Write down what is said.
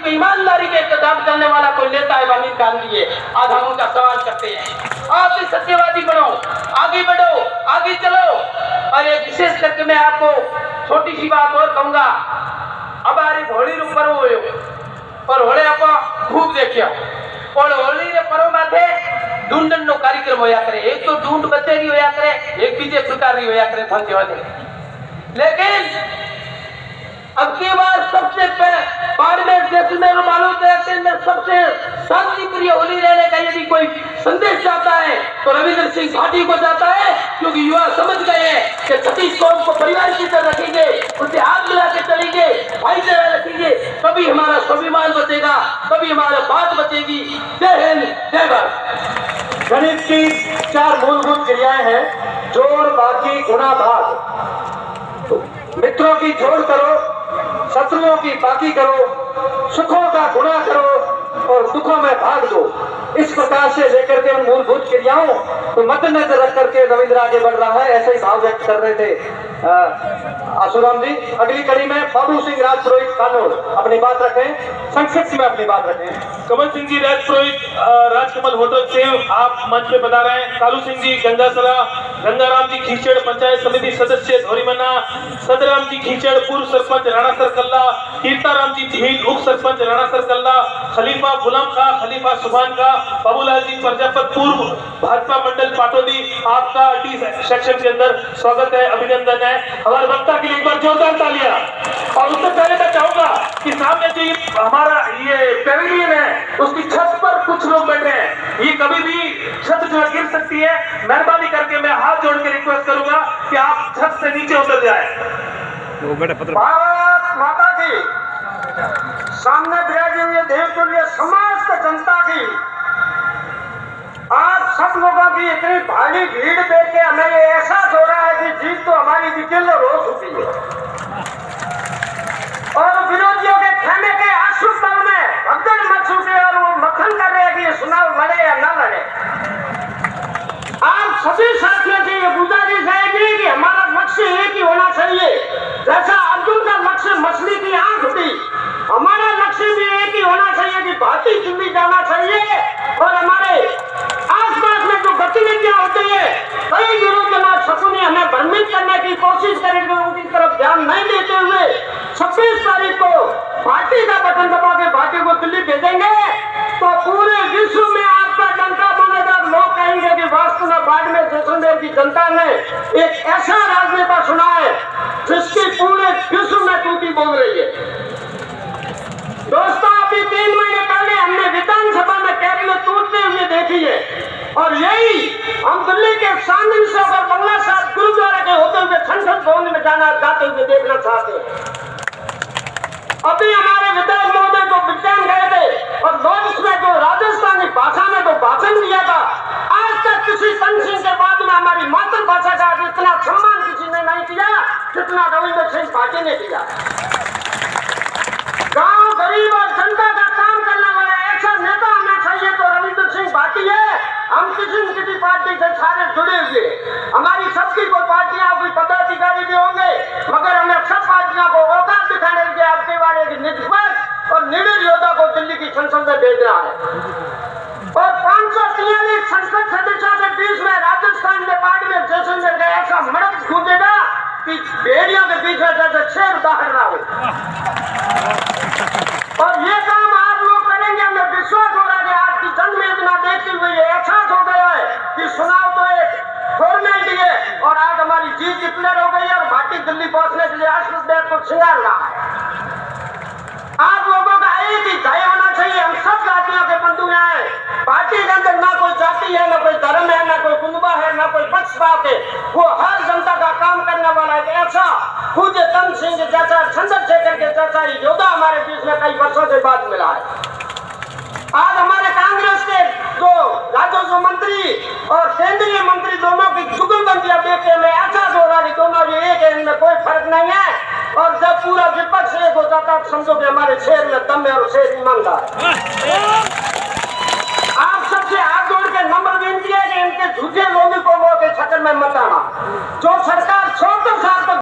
की ईमानदारी के काम करने वाला कोई नेता है अमीर गांधी है। आज हम उनका सवाल करते हैं, आप भी सत्यवादी बनो, आगे बढ़ो, आगे चलो। और एक विशेष करके मैं आपको छोटी सी बात और कहूंगा। अब आ रही होली रू पर्व हो और होले आप खूब देखियो और होली रे पर्व माथे ढूंढन नो कार्यक्रम होया करे। एक तो ढूंढ बचेरी होया करे, एक बीजे प्रकार री होया करे फंसे वाले। लेकिन अब की बार सबसे बाड़मेर जैसलमेर मालूम में सबसे शांति प्रिय होली रहने का यदि कोई संदेश जाता है तो रविंद्र सिंह भाटी को जाता है, क्योंकि युवा समझ गए हैं कि सतीश कौम को परिवार की तरह रखेंगे, उसे हाथ मिला के चलेंगे, भाईचारा रखेंगे, तभी हमारा स्वाभिमान बचेगा, तभी हमारा बात बचेगी। जय हिंद, जय भारत। गणित की 4 मूलभूत क्रियाएं हैं, जोड़, बाकी, गुणा, भाग। मित्रों की जोड़ करो, शत्रुओं की बाकी करो, सुखों का गुणा करो और दुखों में भाग दो। इस प्रकार से लेकर के उन मूलभूत क्रियाओं को मद्देनजर रख करके रविंद्र आगे बढ़ रहा है। ऐसे ही भाव व्यक्त कर रहे थे आशुराम जी। अगली कड़ी में बाबू सिंह राजपुरोहित कानोर अपनी बात रखें, संक्षिप्त में अपनी बात रखें। कमल सिंह जी राजपुरोहित राजकमल होटल से आप मंच पे पधारे हैं। कालू सिंह जी गंगासरा, गंगाराम जी खींचड़ पंचायत समिति सदस्य धोरीमन्ना, सदराम जी खींचड़ पूर्व सरपंच राणा सरकल्ला, कीर्ताराम जी भील उप सरपंच राणा सरकल्ला, खलीफा गुलाम खा, खलीफा सुभान खा, बाबूलाल जी प्रजापत पूर्व भाजपा मंडल पाटोदी, आपका टी सेक्शन के अंदर स्वागत है, अभिनंदन है। हमारे वक्ता के लिए एक बार जोरदार तालियां। और उससे पहले मैं चाहूंगा कि सामने जो हमारा ये पेविलियन है उसकी छत पर कुछ लोग बैठे हैं, ये कभी भी छत जो है गिर सकती है। मेहरबानी करके मैं हाथ जोड़ के रिक्वेस्ट करूंगा कि आप छत से नीचे उतर जाए। भारत माता की सामने विराजे हुए देश के लिए समस्त जनता की आज सब लोगों की इतनी भारी भीड़ देख के हमें ये एहसास हो रहा है कि जीत तो हमारी दिल रो चुकी है और विरोधियों के खेमे के आंसू तल में भगदड़ मच चुकी है और वो मक्खन कर रहे हैं कि ये चुनाव लड़े या न लड़े। आप सभी साथियों से ये गुजारिश है कि हमारा लक्ष्य एक ही होना चाहिए। जैसा अर्जुन का लक्ष्य मछली की आंख थी, हमारा लक्ष्य भी एक ही होना चाहिए कि भारतीय दिल्ली जाना चाहिए और हमारे आसपास में जो गतिविधियां होती है कई विरोधजनक शत्रु ने हमें भ्रमित करने की कोशिश करेंगे, उनकी तरफ ध्यान नहीं देते हुए 26 तारीख को पार्टी का बटन दबा के पार्टी को दिल्ली भेजेंगे तो पूरे विश्व में आपका जनता बोलेगा। लोग कहेंगे कि वास्तव में बाड़मेर जैसलमेर की जनता ने एक ऐसा राजनेता सुना है जिसकी पूरे विश्व में टूटी बोल रही है। दोस्तों, अभी 3 महीने पहले हमने विधानसभा में कैबिनेट टूटते हुए देखी है और यही हम दिल्ली के चांदनी से होकर बंगला साहब गुरुद्वारा के होते हुए संसद भवन में जाते हुए देखना चाहते हैं। अभी हमारे विधायक महोदय को विज्ञान गए थे और लॉन्च में जो राजस्थानी भाषा में जो भाषण दिया था, आज तक किसी संसिंह के बाद में हमारी मातृभाषा का इतना सम्मान किसी ने नहीं किया जितना रविंद्र सिंह भाटी ने किया। गांव गरीब और जनता का काम करने वाला ऐसा नेता होना चाहिए तो रविंद्र सिंह भाटी है। हम किसी न किसी पार्टी से सारे जुड़े हुए, हमारी सबकी कोई पार्टियां कोई पदाधिकारी भी होंगे, मगर हमें सब पार्टियों को औकात दिखाने के आपके बारे की निष्पक्ष और निर्णय योद्धा को दिल्ली की संसद में भेजना है। और 543 संसद सदस्यों के बीच में राजस्थान में बाड़मेर जैसलमेर का ऐसा मर्द कूदेगा कि भेड़ियों के बीच में जैसे शेर बाहर ना हो। और ये काम आप लोग करेंगे, हमें विश्वास हो रहा है कि आपकी जन में इतना देखते हुए ये एहसास हो गया है कि चुनाव तो एक फॉर्मेलिटी है और आज हमारी जीत डिक्लेयर हो गई है और भाटी दिल्ली पहुंचने के लिए आश्रय को सिंगार रहा है। आप लोगों का एक ही ध्येय होना चाहिए, हम सब जातियों के बंधु हैं। पार्टी के अंदर ना कोई जाति है, ना कोई धर्म है, ना कोई कुनबा है, ना कोई पक्षपात है। वो हर जनता का काम करने वाला है। ऐसा पूज्य तन सिंह जैसा, चंद्रशेखर के जैसा योद्धा हमारे बीच में कई वर्षों से बाद मिला है। आज हमारे कांग्रेस के जो राजस्व मंत्री और केंद्रीय मंत्री दोनों की जुगलबंदियां देखते हमें एहसास हो रहा है कि दोनों ये एक है, इनमें कोई फर्क नहीं है। और जब पूरा विपक्ष एक हो जाता है समझो कि हमारे शेर में दम है और शेर ईमानदार है। आप सबसे हाथ जोड़ के नंबर विनती है कि इनके झूठे लोगों को के चक्कर में मत आना। जो सरकार 100 साल तक